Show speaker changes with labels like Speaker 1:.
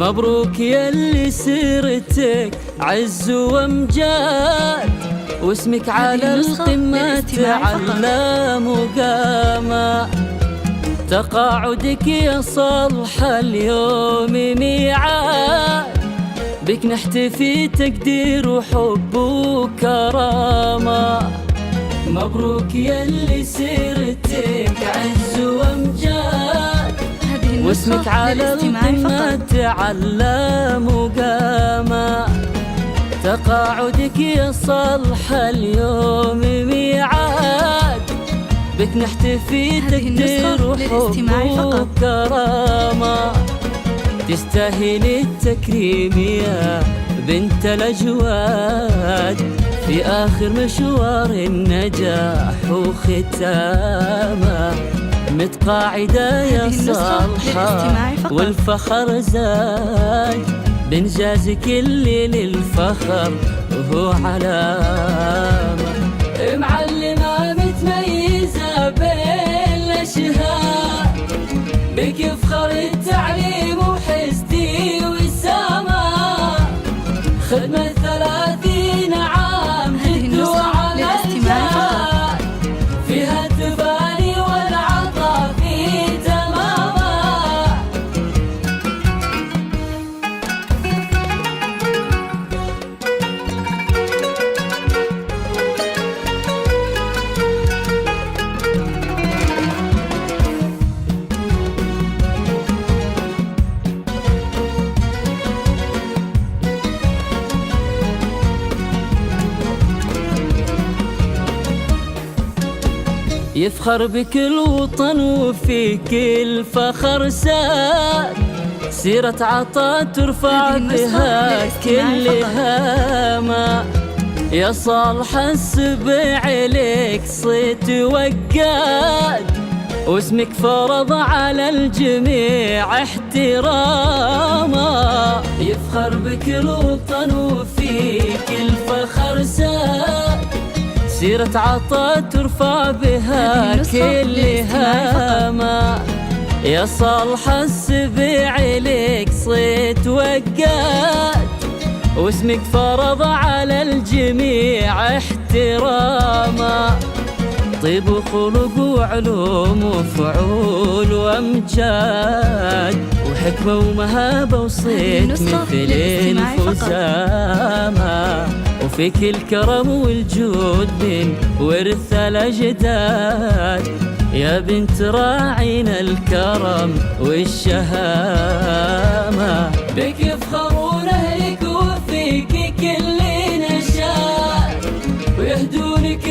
Speaker 1: مبروك يلي سيرتك عز وامجاد، واسمك على القمة تعلى مقاما. تقاعدك يا صالح اليوم ميعاد، بك نحتفي تقدير وحب وكرامة. مبروك يلي سيرتك عز وامجاد، واسمك على القمة تعلى مقاما. تقاعدك يا صالح اليوم ميعاد، بك نحتفي تقدير وحب وكرامة. تستاهل التكريم يا بنت الأجواد، في آخر مشوار النجاح وختامه. متقاعدة يا صالحة والفخر زاد، بإنجازك اللي للفخر وهو علامة. معلمة متميزة بين الأشهاد، بك يفخر التعليم وحسدي وسامة. خدمة 30 عام هدوا على الجهاد، فيها التفاني والعطاء في تمامه. يفخر بك الوطن وفيك الفخر ساد، سيرة عطاء ترفع بها كل هامة. يا صالح السبع لك صيت وقاد، واسمك فرض على الجميع احتراما. يفخر بك الوطن وفيك الفخر ساد، سيرة عطاء ترفع بها كل هامة. يا صالح السبع لك صيت وقاد، واسمك فرض على الجميع احتراما. طيب وخلق وعلوم وفعول وامجاد، وحكمة ومهابة وصيت مثل الفسامة. وفيك الكرم والجود من ورث الأجداد، يا بنت راعينا الكرم والشهامة. بك يفخرون أهلك وفيك كل نشاد، ويهدونك